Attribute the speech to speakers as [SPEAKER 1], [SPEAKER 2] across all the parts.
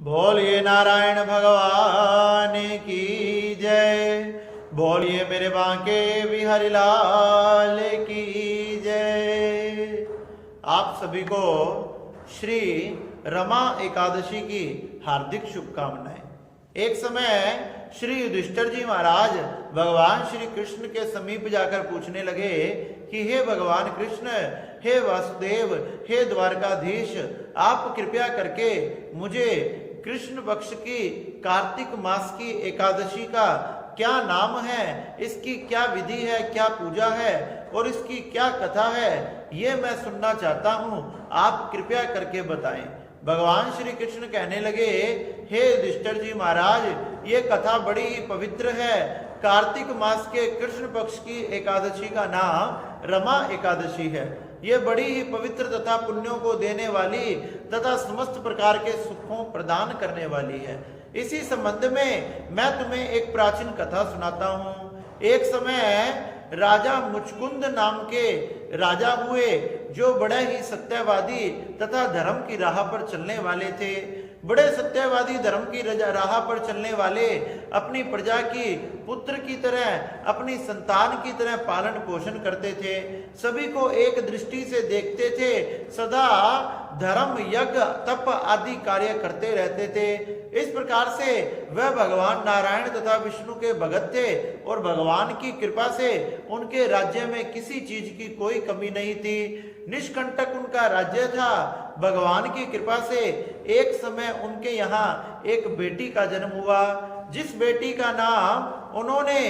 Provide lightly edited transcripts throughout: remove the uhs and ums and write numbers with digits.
[SPEAKER 1] बोलिए नारायण भगवान की जय। बोलिए मेरे बांके बिहारी लाल की जय। आप सभी को श्री रमा एकादशी की हार्दिक शुभकामनाएं। एक समय श्री युधिष्ठिर जी महाराज भगवान श्री कृष्ण के समीप जाकर पूछने लगे कि हे भगवान कृष्ण, हे वासुदेव, हे द्वारकाधीश, आप कृपया करके मुझे कृष्ण पक्ष की कार्तिक मास की एकादशी का क्या नाम है, इसकी क्या विधि है, क्या पूजा है और इसकी क्या कथा है, ये मैं सुनना चाहता हूं, आप कृपया करके बताएं। भगवान श्री कृष्ण कहने लगे, हे युधिष्ठिर जी महाराज, ये कथा बड़ी ही पवित्र है। कार्तिक मास के कृष्ण पक्ष की एकादशी का नाम रमा एकादशी है। ये बड़ी ही पवित्र तथा पुण्यों को देने वाली तथा समस्त प्रकार के सुखों प्रदान करने वाली है। इसी संबंध में मैं तुम्हें एक प्राचीन कथा सुनाता हूँ। एक समय राजा मुचकुंद नाम के राजा हुए, जो बड़े ही सत्यवादी तथा धर्म की राह पर चलने वाले थे। बड़े सत्यवादी धर्म की राह पर चलने वाले अपनी प्रजा की पुत्र की तरह, अपनी संतान की तरह पालन पोषण करते थे। सभी को एक दृष्टि से देखते थे, सदा धर्म यज्ञ तप आदि कार्य करते रहते थे। इस प्रकार से वह भगवान नारायण तथा विष्णु के भगत थे और भगवान की कृपा से उनके राज्य में किसी चीज की कोई कमी नहीं थी। निष्कंटक उनका राज्य था। भगवान की कृपा से एक समय उनके यहाँ एक बेटी का जन्म हुआ, जिस बेटी का नाम उन्होंने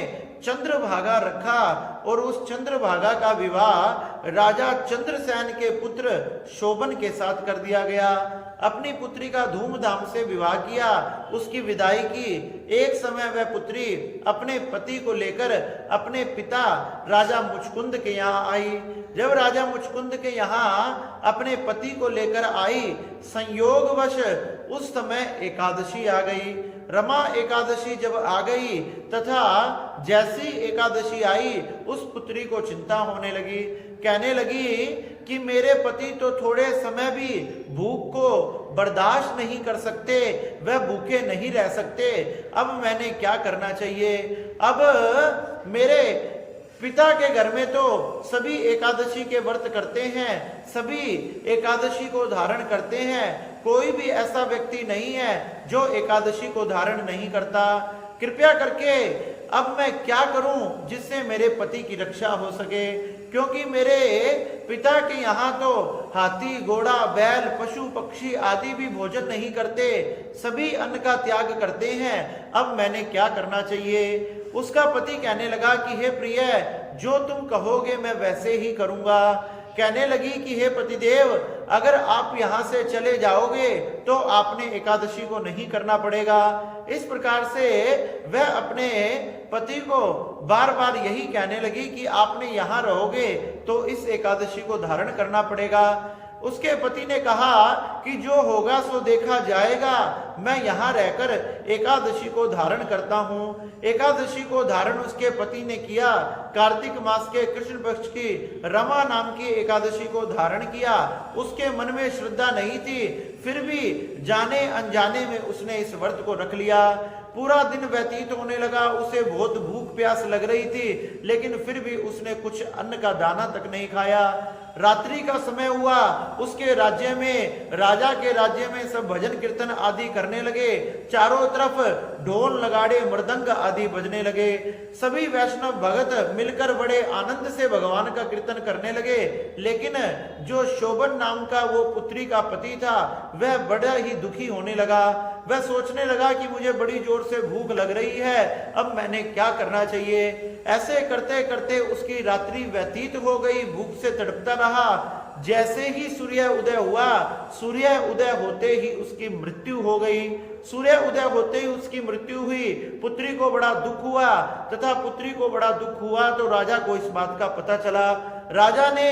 [SPEAKER 1] चंद्रभागा रखा और उस चंद्रभागा का विवाह राजा चंद्रसेन के पुत्र शोभन के साथ कर दिया गया। अपनी पुत्री का धूमधाम से विवाह किया, उसकी विदाई की। एक समय वह पुत्री अपने पति को लेकर अपने पिता राजा मुचकुंद के यहाँ आई। जब राजा मुचकुंद के यहाँ अपने पति को लेकर आई, संयोगवश उस समय एकादशी आ गई। रमा एकादशी जब आ गई तथा जैसी एकादशी आई, उस पुत्री को चिंता होने लगी। कहने लगी कि मेरे पति तो थोड़े समय भी भूख को बर्दाश्त नहीं कर सकते, वह भूखे नहीं रह सकते। अब मैंने क्या करना चाहिए? अब मेरे पिता के घर में तो सभी एकादशी के व्रत करते हैं, सभी एकादशी को धारण करते हैं। कोई भी ऐसा व्यक्ति नहीं है जो एकादशी को धारण नहीं करता। कृपया करके अब मैं क्या करूं जिससे मेरे पति की रक्षा हो सके? क्योंकि मेरे पिता के यहाँ तो हाथी, घोड़ा, बैल, पशु पक्षी आदि भी भोजन नहीं करते, सभी अन्न का त्याग करते हैं। अब मैंने क्या करना चाहिए? उसका पति कहने लगा कि हे प्रिय, जो तुम कहोगे मैं वैसे ही करूंगा। कहने लगी कि हे पतिदेव, अगर आप यहाँ से चले जाओगे तो आपने एकादशी को नहीं करना पड़ेगा। इस प्रकार से वह अपने पति को बार बार यही कहने लगी कि आपने यहाँ रहोगे तो इस एकादशी को धारण करना पड़ेगा। उसके पति ने कहा कि जो होगा सो देखा जाएगा, मैं यहाँ रहकर एकादशी को धारण करता हूँ। एकादशी को धारण उसके पति ने किया। कार्तिक मास के कृष्ण पक्ष की रमा नाम की एकादशी को धारण किया। उसके मन में श्रद्धा नहीं थी, फिर भी जाने अनजाने में उसने इस व्रत को रख लिया। पूरा दिन व्यतीत होने लगा, उसे बहुत भूख प्यास लग रही थी, लेकिन फिर भी उसने कुछ अन्न का दाना तक नहीं खाया। रात्रि का समय हुआ, उसके राज्य में, राजा के राज्य में सब भजन कीर्तन आदि करने लगे। चारों तरफ ढोल, नगाड़े, मृदंग आदि बजने लगे। सभी वैष्णव भगत मिलकर बड़े आनंद से भगवान का कीर्तन करने लगे। लेकिन जो शोभन नाम का वो पुत्री का पति था, वह बड़ा ही दुखी होने लगा। वह सोचने लगा कि मुझे बड़ी जोर से भूख लग रही है, अब मैंने क्या करना चाहिए? ऐसे करते करते उसकी रात्रि व्यतीत हो गई, भूख से तड़पता रहा। जैसे ही सूर्य उदय हुआ, सूर्य उदय होते ही उसकी मृत्यु हो गई। सूर्य उदय होते ही उसकी मृत्यु हुई। पुत्री को बड़ा दुख हुआ तथा पुत्री को बड़ा दुख हुआ तो राजा को इस बात का पता चला। राजा ने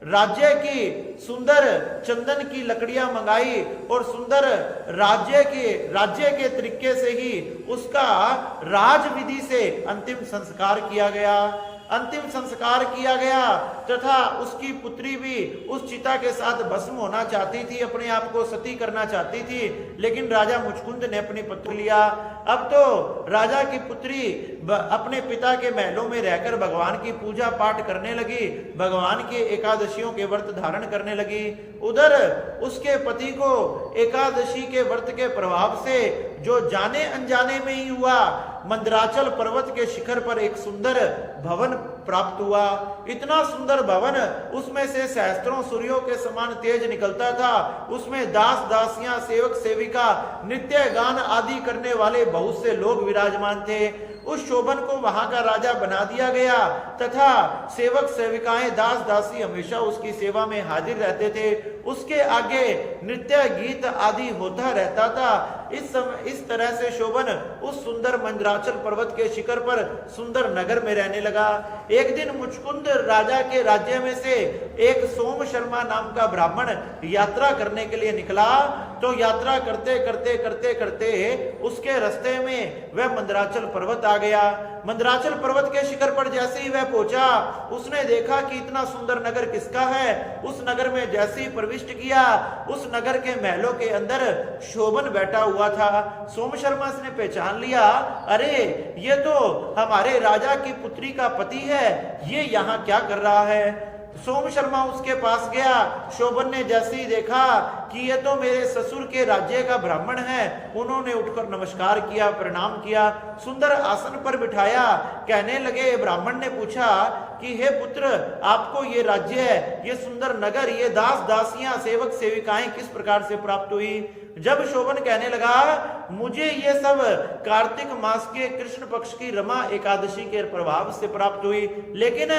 [SPEAKER 1] राज्य की सुंदर चंदन की लकड़ियां मंगाई और सुंदर राज्य के तरीके से ही उसका राज विधि से अंतिम संस्कार किया गया। अंतिम संस्कार किया गया तथा उसकी पुत्री भी उस चिता के साथ भस्म होना चाहती थी, अपने आप को सती करना चाहती थी, लेकिन राजा मुचकुंद ने अपनी पुत्री लिया। अब तो राजा की पुत्री अपने पिता के महलों में रहकर भगवान की पूजा पाठ करने लगी, भगवान के एकादशियों के व्रत धारण करने लगी। उधर उसके पति को एकादशी के व्रत के प्रभाव से जो जाने अनजाने में ही हुआ, मंदराचल पर्वत के शिखर पर एक सुंदर भवन प्राप्त हुआ। इतना सुंदर भवन, उसमें से सहस्त्रों सूर्यों के समान तेज निकलता था। उसमें दास दासियां, सेवक सेविका, नृत्य गान आदि करने वाले बहुत से लोग विराजमान थे। उस शोभन को वहां का राजा बना दिया गया तथा सेवक सेविकाएं, दास दासी हमेशा उसकी सेवा में हाजिर रहते थे। उसके आगे नृत्य गीत आदि होता रहता था। इस तरह से शोभन उस सुंदर मंदराचल पर्वत के शिखर पर सुंदर नगर में रहने लगा। एक दिन मुचकुंद राजा के राज्य में से एक सोम शर्मा नाम का ब्राह्मण यात्रा करने के लिए निकला। तो यात्रा करते करते करते करते उसके रास्ते में वह मंदराचल पर्वत आ गया। मंदराचल पर्वत के शिखर पर जैसे ही वह पहुंचा, उसने देखा कि इतना सुंदर नगर किसका है। उस नगर में जैसे ही प्रविष्ट किया, उस नगर के महलों के अंदर शोभन बैठा हुआ था। सोम शर्मा ने पहचान लिया, अरे ये तो हमारे राजा की पुत्री का पति है, ये यहाँ क्या कर रहा है। सोम शर्मा उसके पास गया। शोभन ने जैसे ही देखा कि ये तो मेरे ससुर के राज्य का ब्राह्मण है, उन्होंने उठकर नमस्कार किया, प्रणाम किया, सुंदर आसन पर बिठाया। कहने लगे, ब्राह्मण ने पूछा कि हे पुत्र, आपको ये राज्य है, ये सुंदर नगर, ये दास दासियां, सेवक सेविकाएं किस प्रकार से प्राप्त हुई। जब शोभन कहने लगा, मुझे ये सब कार्तिक मास के कृष्ण पक्ष की रमा एकादशी के प्रभाव से प्राप्त हुई, लेकिन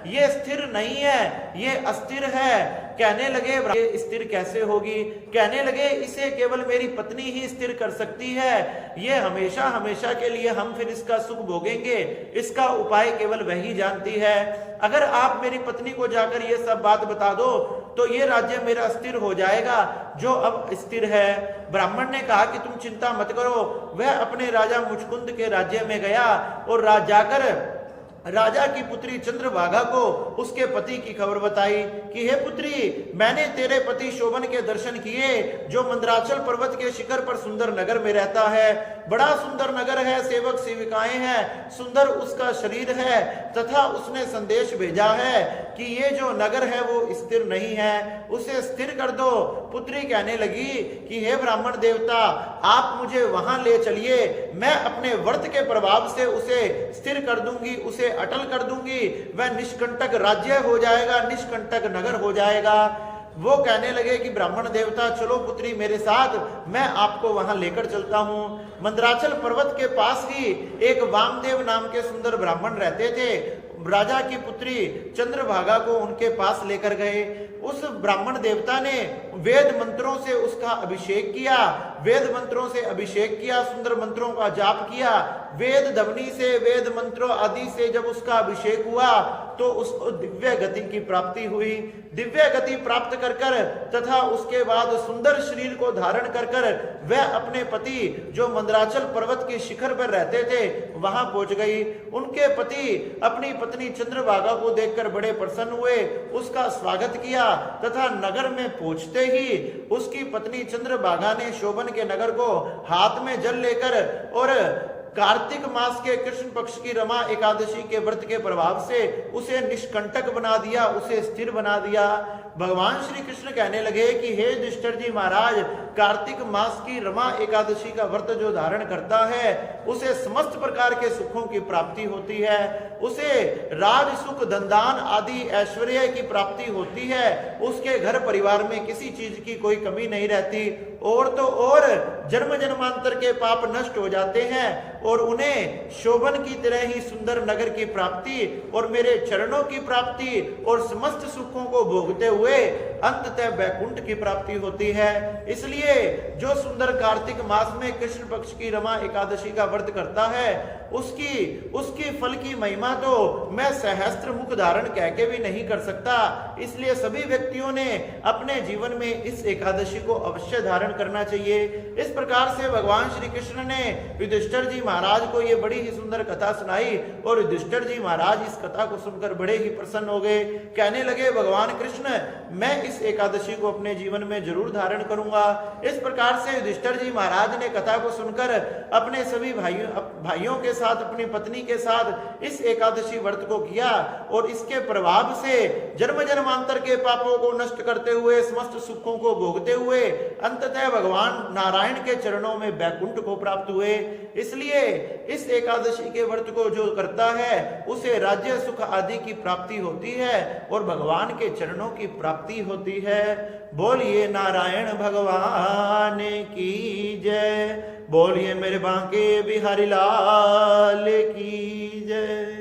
[SPEAKER 1] ये स्थिर नहीं है, ये अस्थिर है। कहने लगे, ये स्थिर कैसे होगी। कहने लगे, इसे केवल मेरी पत्नी ही स्थिर कर सकती है, ये हमेशा हमेशा के लिए हम फिर इसका सुख भोगेंगे, इसका उपाय केवल वही जानती है। अगर आप मेरी पत्नी को जाकर ये सब बात बता दो तो ये राज्य मेरा स्थिर हो जाएगा, जो अब स्थिर है। ब्राह्मण ने कहा कि तुम चिंता मत करो। वह अपने राजा मुचकुंद के राज्य में गया और जाकर राजा की पुत्री चंद्रभागा को उसके पति की खबर बताई कि हे पुत्री, मैंने तेरे पति शोभन के दर्शन किए, जो मंदराचल पर्वत के शिखर पर सुंदर नगर में रहता है। बड़ा सुंदर नगर है, सेवक सेविकाएं हैं, सुंदर उसका शरीर है, तथा उसने संदेश भेजा है कि ये जो नगर है वो स्थिर नहीं है, उसे स्थिर कर दो। पुत्री कहने लगी कि हे ब्राह्मण देवता, आप मुझे वहां ले चलिए, मैं अपने व्रत के प्रभाव से उसे स्थिर कर दूंगी, उसे अटल कर दूंगी, वह निष्कंटक राज्य हो जाएगा, निष्कंटक नगर हो जाएगा। वो कहने लगे कि ब्राह्मण देवता, चलो पुत्री मेरे साथ, मैं आपको वहां लेकर चलता हूं। मंदराचल पर्वत के पास ही एक वामदेव नाम के सुंदर ब्राह्मण रहते थे। राजा की पुत्री चंद्रभागा को उनके पास लेकर गए। उस ब्राह्मण देवता ने वेद मंत्रों से उसका अभिषेक किया, वेद मंत्रों से अभिषेक किया, सुंदर मंत्रों का जाप किया। वेद ध्वनि से, वेद मंत्रों आदि से जब उसका अभिषेक हुआ तो उसको दिव्य गति की प्राप्ति हुई। दिव्य गति प्राप्त कर तथा उसके बाद सुंदर शरीर को धारण कर वह अपने पति जो मंदराचल पर्वत के शिखर पर रहते थे वहां पहुंच गई। उनके पति अपनी पत्नी चंद्रभागा को देखकर बड़े प्रसन्न हुए, उसका स्वागत किया तथा नगर में पहुंचते ही उसकी पत्नी चंद्रभागा ने शोभन के नगर को हाथ में जल लेकर और कार्तिक मास के कृष्ण पक्ष की रमा एकादशी के व्रत के प्रभाव से उसे निष्कंटक बना दिया, उसे स्थिर बना दिया। भगवान श्री कृष्ण कहने लगे कि हे युधिष्ठिर जी महाराज, कार्तिक मास की रमा एकादशी का व्रत जो धारण करता है उसे समस्त प्रकार के सुखों की प्राप्ति होती है, उसे राज सुख, धनदान आदि ऐश्वर्य की प्राप्ति होती है, उसके घर परिवार में किसी चीज की कोई कमी नहीं रहती, और तो और जन्म जन्मांतर के पाप नष्ट हो जाते हैं और उन्हें शोभन की तरह ही सुंदर नगर की प्राप्ति और मेरे चरणों की प्राप्ति और समस्त सुखों को भोगते हुए अंततः वैकुंठ की प्राप्ति होती है। इसलिए जो सुंदर कार्तिक मास में कृष्ण पक्ष की रमा एकादशी का व्रत करता है उसकी फल की महिमा तो मैं सहस्त्र मुख धारण कह के भी नहीं कर सकता। इसलिए सभी व्यक्तियों ने अपने जीवन में इस एकादशी को अवश्य धारण करना चाहिए। इस प्रकार से भगवान श्री कृष्ण ने युधिष्ठिर जी महाराज को ये बड़ी ही सुंदर कथा सुनाई और युधिष्ठिर जी महाराज इस कथा को सुनकर बड़े ही प्रसन्न हो गए। कहने लगे, भगवान कृष्ण मैं इस एकादशी को अपने जीवन में जरूर धारण करूंगा। इस प्रकार से युधिष्ठिर जी महाराज ने कथा को सुनकर अपने सभी भाइयों के साथ, अपनी पत्नी के साथ इस एकादशी व्रत को किया और इसके प्रभाव से जन्म जन्मांतर के पापों को नष्ट करते हुए, समस्त सुखों को भोगते हुए अंततः भगवान नारायण के चरणों में वैकुंठ को प्राप्त हुए। इसलिए इस एकादशी के व्रत को जो करता है उसे राज्य सुख आदि की प्राप्ति होती है और भगवान के चरणों की प्राप्ति होती है। बोलिए नारायण भगवान की जय, बोलिए मेरे बांके बिहारी लाल की जय।